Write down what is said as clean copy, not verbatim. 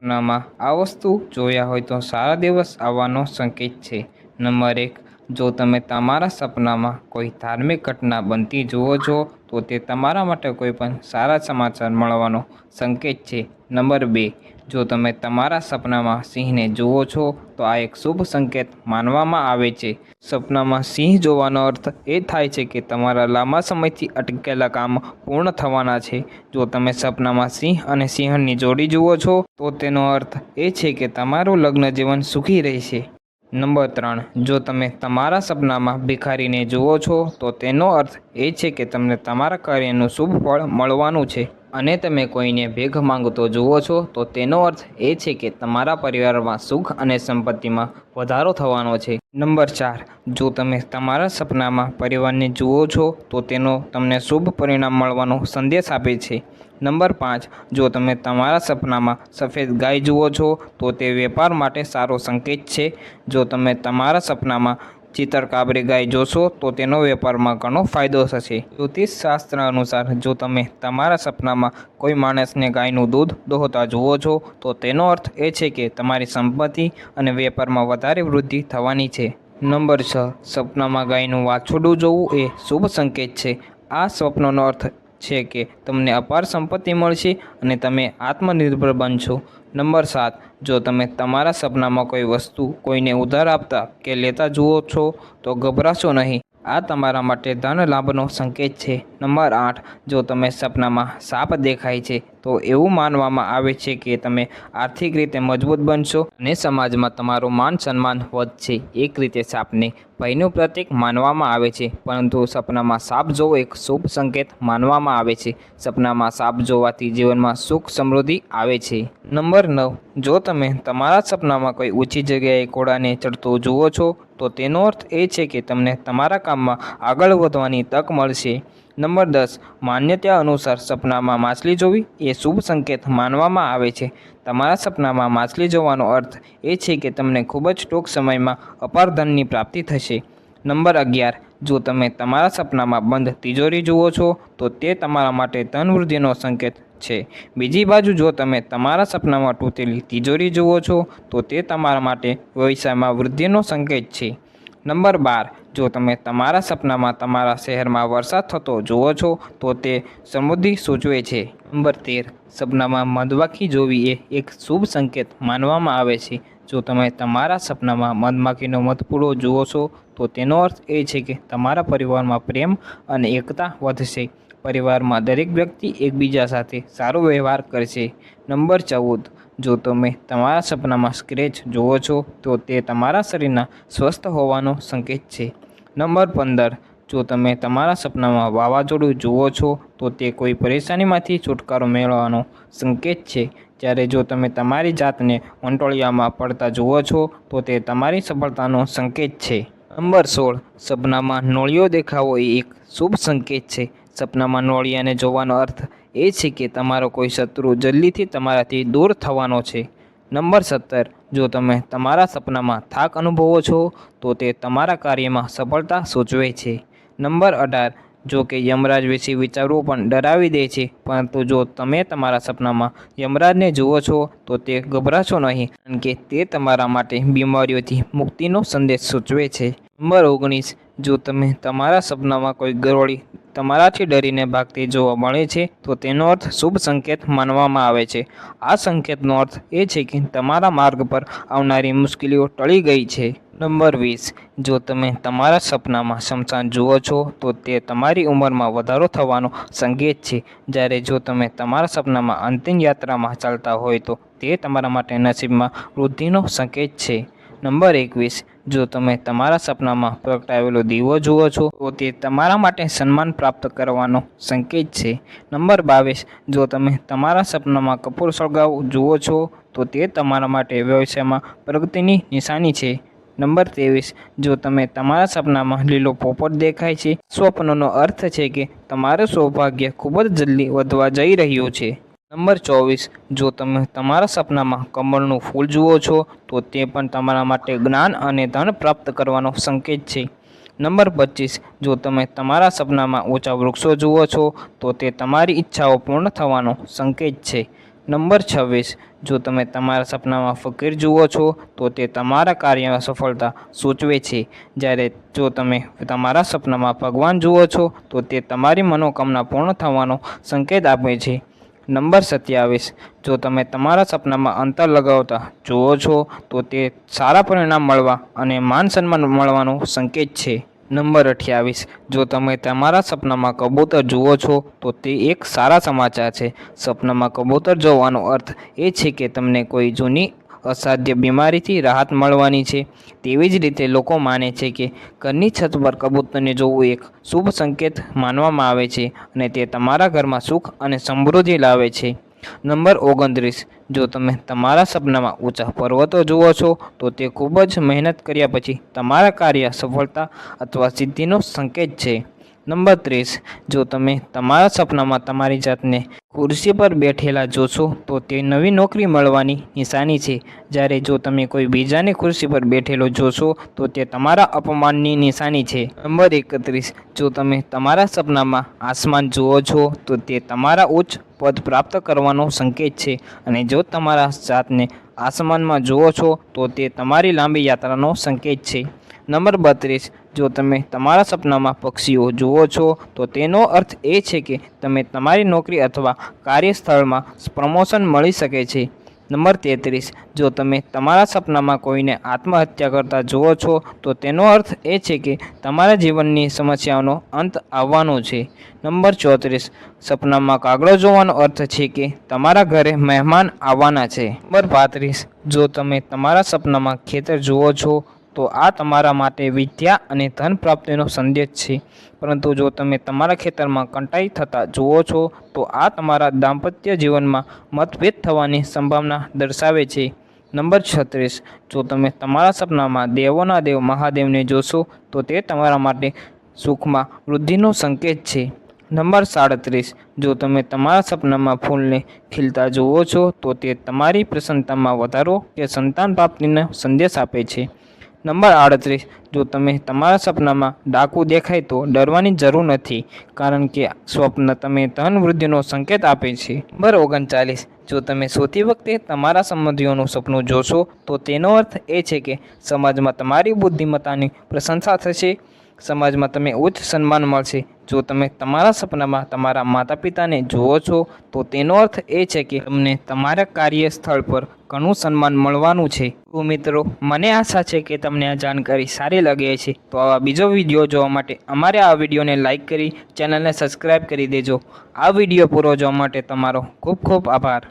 સપનામાં આ વસ્તુ જોયા હોય તો સારા દિવસ આવવાનો સંકેત છે. નંબર 1, જો તમે તમારા સપનામાં કોઈ ધાર્મિક ઘટના બનતી જુઓ છો તો તે તમારા માટે કોઈ પણ સારા સમાચાર મળવાનો સંકેત છે. નંબર 2, જો તમે તમારા સપનામાં સિંહને જુઓ છો તો આ એક શુભ સંકેત માનવામાં આવે છે. સપનામાં સિંહ જોવાનો અર્થ એ થાય છે કે તમારા લાંબા સમયથી અટકેલા કામ પૂર્ણ થવાના છે. જો તમે સપનામાં સિંહ અને સિંહણની જોડી જુઓ છો તો તેનો અર્થ એ છે કે તમારું લગ્ન જીવન સુખી રહેશે. નંબર 3, જો તમે તમારા સપનામાં ભિખારીને જુઓ છો તો તેનો અર્થ એ છે કે તમને તમારા કાર્યનું શુભ ફળ મળવાનું છે. અને તમે કોઈને ભેગ માંગતો જુઓ છો તો તેનો અર્થ એ છે કે તમારા પરિવારમાં સુખ અને સંપત્તિમાં વધારો થવાનો છે. નંબર 4, જો તમે તમારા સપનામાં પરિવારને જુઓ છો તો તેનો તમને શુભ પરિણામ મળવાનો સંદેશ આપે છે. નંબર 5, જો તમે તમારા સપનામાં સફેદ ગાય જુઓ છો તો તે વેપાર માટે સારો સંકેત છે. જો તમે તમારા સપનામાં ચિત્તરકાબરી ગાય જોશો તો તેનો વેપારમાં ઘણો ફાયદો થશે. જ્યોતિષશાસ્ત્ર અનુસાર જો તમે તમારા સપનામાં કોઈ માણસને ગાયનું દૂધ દોહતા જુઓ છો તો તેનો અર્થ એ છે કે તમારી સંપત્તિ અને વેપારમાં વધારે વૃદ્ધિ થવાની છે. નંબર 6, સપનામાં ગાયનું વાછરડું જોવું એ શુભ સંકેત છે. આ સ્વપ્નનો અર્થ છે કે તમને અપાર સંપત્તિ મળશે અને તમે આત્મનિર્ભર બનશો. નંબર 7, જો તમે તમારા સપનામાં કોઈ વસ્તુ કોઈને ઉધાર આપતા કે લેતા જુઓ છો તો ગભરાશો નહીં. આ તમારા માટે ધન લાભનો સંકેત છે. નંબર 8, જો તમે સપનામાં સાપ દેખાય છે તો એવું માનવામાં આવે છે કે તમે આર્થિક રીતે મજબૂત બનશો અને સમાજમાં તમારું માન સન્માન વધશે. એક રીતે સાપને ભયનું પ્રતીક માનવામાં આવે છે, પરંતુ સપનામાં સાપ જોવો એક શુભ સંકેત માનવામાં આવે છે. સપનામાં સાપ જોવાથી જીવનમાં સુખ સમૃદ્ધિ આવે છે. નંબર 9, જો તમે તમારા સપનામાં કોઈ ઊંચી જગ્યાએ ઘોડાને ચડતો જુઓ છો તો તેનો અર્થ એ છે કે તમને તમારા કામમાં આગળ વધવાની તક મળશે. નંબર 10, માન્યતા અનુસાર સપનામાં માછલી જોવી એ શુભ સંકેત માનવામાં આવે છે. તમારા સપનામાં માછલી જોવાનો અર્થ એ છે કે તમને ખૂબ જ ટૂંક સમયમાં અપાર ધનની પ્રાપ્તિ થશે. નંબર 11, જો તમે તમારા સપનામાં બંધ તિજોરી જુઓ છો તો તે તમારા માટે ધન વૃદ્ધિનો સંકેત છે. બીજી બાજુ જો તમે તમારા સપનામાં તૂટેલી તિજોરી જુઓ છો તો તે તમારા માટે વ્યવસાયમાં વૃદ્ધિનો સંકેત છે. નંબર 12, જો તમે તમારા સપનામાં તમારા શહેરમાં વરસાદ થતો જુઓ છો તો તે સમૃદ્ધિ સૂચવે છે. નંબર 13, સપનામાં મધમાખી જોવી એ એક શુભ સંકેત માનવામાં આવે છે. જો તમે તમારા સપનામાં મધમાખીનો મધપૂડો જુઓ છો તો તેનો અર્થ એ છે કે તમારા પરિવારમાં પ્રેમ અને એકતા વધશે. પરિવારમાં દરેક વ્યક્તિ એકબીજા સાથે સારો વ્યવહાર કરશે. નંબર 14, જો તમે તમારા સપનામાં સ્ક્રેચ જુઓ છો તો તે તમારા શરીરના સ્વસ્થ હોવાનો સંકેત છે. નંબર 15, જો તમે તમારા સપનામાં વાવાઝોડું જુઓ છો તો તે કોઈ પરેશાનીમાંથી છુટકારો મેળવવાનો સંકેત છે. જ્યારે જો તમે તમારી જાતને વંટોળિયામાં પડતા જુઓ છો તો તે તમારી સફળતાનો સંકેત છે. નંબર 16, સપનામાં નોળિયો દેખાવો એ એક શુભ સંકેત છે. સપનામાં નોળિયાને જોવાનો અર્થ એ છે કે તમારો કોઈ શત્રુ જલ્દીથી તમારાથી દૂર થવાનો છે. નંબર 17, જો તમે તમારા સપનામાં થાક અનુભવો છો તો તે તમારા કાર્યમાં સફળતા સૂચવે છે. નંબર 18, જો કે યમરાજ વિશે વિચારવું પણ ડરાવી દે છે, પરંતુ જો તમે તમારા સપનામાં યમરાજને જુઓ છો તો તે ગભરાશો નહીં, કારણ કે તે તમારા માટે બીમારીઓથી મુક્તિનો સંદેશ સૂચવે છે. નંબર 19, જો તમે તમારા સપનામાં કોઈ ગરોળી તમારાથી ડરીને ભાગતી જોવા મળે છે તો તેનો અર્થ શુભ સંકેત માનવામાં આવે છે. આ સંકેતનો અર્થ એ છે કે તમારા માર્ગ પર આવનારી મુશ્કેલીઓ ટળી ગઈ છે. નંબર 20, જો તમે તમારા સપનામાં શમશાન જુઓ છો તો તે તમારી ઉંમરમાં વધારો થવાનો સંકેત છે. જ્યારે જો તમે તમારા સપનામાં અંતિમ યાત્રામાં ચાલતા હોય તો તે તમારા માટે નસીબમાં વૃદ્ધિનો સંકેત છે. નંબર 21, જો તમે તમારા સપનામાં પ્રગટાવેલો દીવો જુઓ છો તો તે તમારા માટે સન્માન પ્રાપ્ત કરવાનો સંકેત છે. નંબર 22, જો તમે તમારા સપનામાં કપૂર સળગાવવું જુઓ છો તો તે તમારા માટે વ્યવસાયમાં પ્રગતિની નિશાની છે. નંબર 23, જો તમે તમારા સપનામાં લીલો પોપટ દેખાય છે, સ્વપ્નનો અર્થ છે કે તમારું સૌભાગ્ય ખૂબ જ જલ્દી વધવા જઈ રહ્યું છે. નંબર 24, જો તમે તમારા સપનામાં કમળનું ફૂલ જુઓ છો તો તે પણ તમારા માટે જ્ઞાન અને ધન પ્રાપ્ત કરવાનો સંકેત છે. નંબર 25, જો તમે તમારા સપનામાં ઊંચા વૃક્ષો જુઓ છો તો તે તમારી ઈચ્છાઓ પૂર્ણ થવાનો સંકેત છે. નંબર 26, જો તમે તમારા સપનામાં ફકીર જુઓ છો તો તે તમારા કાર્યમાં સફળતા સૂચવે છે, જ્યારે જો તમે તમારા સપનામાં ભગવાન જુઓ છો તો તે તમારી મનોકામના પૂર્ણ થવાનો સંકેત આપે છે. નંબર 27, જો તમે તમારા સપનામાં અંતર લગાવતા જુઓ છો તો તે સારા પરિણામ મળવા અને માન સન્માન મળવાનો સંકેત છે. નંબર 28, જો તમે તમારા સપનામાં કબૂતર જુઓ છો તો તે એક સારા સમાચાર છે. સપનામાં કબૂતર જોવાનો અર્થ એ છે કે તમને કોઈ જૂની અસાધ્ય બીમારીથી રાહત મળવાની છે. તેવી જ રીતે લોકો માને છે કે ઘરની છત પર કબૂતરને જોવું એક શુભ સંકેત માનવામાં આવે છે અને તે તમારા ઘરમાં સુખ અને સમૃદ્ધિ લાવે છે. નંબર 29, જો તમે તમારા સપનામાં ઊંચા પર્વતો જુઓ છો તો તે ખૂબ જ મહેનત કર્યા પછી તમારા કાર્ય સફળતા અથવા સિદ્ધિનો સંકેત છે. નંબર 30, જો તમે તમારા સપનામાં તમારી જાતને ખુરશી પર બેઠેલા જોશો તો તે નવી નોકરી મળવાની નિશાની છે, જ્યારે જો તમે કોઈ બીજાની ખુરશી પર બેઠેલો જોશો તો તે તમારા અપમાનની નિશાની છે. નંબર 31, જો તમે તમારા સપનામાં આસમાન જુઓ છો તો તે તમારા ઉચ્ચ પદ પ્રાપ્ત કરવાનો સંકેત છે, અને જો તમારા જાતને આસમાનમાં જુઓ છો તો તે તમારી લાંબી યાત્રાનો સંકેત છે. નંબર 32, જો તમે તમારા સપનામાં પક્ષીઓ જુઓ છો તો તેનો અર્થ એ છે કે તમે તમારી નોકરી અથવા કાર્યસ્થળમાં પ્રમોશન મળી શકે છે. નંબર 33, જો તમે તમારા સપનામાં કોઈને આત્મહત્યા કરતા જુઓ છો તો તેનો અર્થ એ છે કે તમારા જીવનની સમસ્યાઓનો અંત આવવાનો છે. નંબર 34, સપનામાં કાગડો જોવાનો અર્થ છે કે તમારા ઘરે મહેમાન આવવાના છે. નંબર 35, જો તમે તમારા સપનામાં ખેતર જુઓ છો તો આ તમારા માટે વિદ્યા અને ધન પ્રાપ્તિનો સંદેશ છે, પરંતુ જો તમે તમારા ખેતરમાં કંટાઈ થતા જુઓ છો તો આ તમારા દાંપત્ય જીવનમાં મતભેદ થવાની સંભાવના દર્શાવે છે. નંબર 36, જો તમે તમારા સપનામાં દેવોના દેવ મહાદેવને જોશો તો તે તમારા માટે સુખમાં વૃદ્ધિનો સંકેત છે. નંબર 37, જો તમે તમારા સપનામાં ફૂલને ખીલતા જુઓ છો તો તે તમારી પ્રસન્નતામાં વધારો કે સંતાન પ્રાપ્તિનો સંદેશ આપે છે. નંબર 38, જો તમે તમારા સપનામાં ડાકુ દેખાય તો ડરવાની જરૂર નથી, કારણ કે સ્વપ્ન તમે ધન વૃદ્ધિનો સંકેત આપે છે. નંબર 39, જો તમે સૂતી વખતે તમારા સંબંધીઓનું સપનું જોશો તો તેનો અર્થ એ છે કે સમાજમાં તમારી બુદ્ધિમત્તાની પ્રશંસા થશે, સમાજમાં તમે ઉચ્ચ સન્માન મળશે. જો તમે તમારા સપનામાં તમારા માતા પિતાને જુઓ છો તો તેનો અર્થ એ છે કે તમને તમારા કાર્યસ્થળ પર ઘણું સન્માન મળવાનું છે. તો મિત્રો, મને આશા છે કે તમને આ જાણકારી સારી લાગી છે. તો આવા બીજો વિડીયો જોવા માટે અમારે આ વિડીયોને લાઇક કરી ચેનલને સબસ્ક્રાઈબ કરી દેજો. આ વિડીયો પૂરો જોવા માટે તમારો ખૂબ ખૂબ આભાર.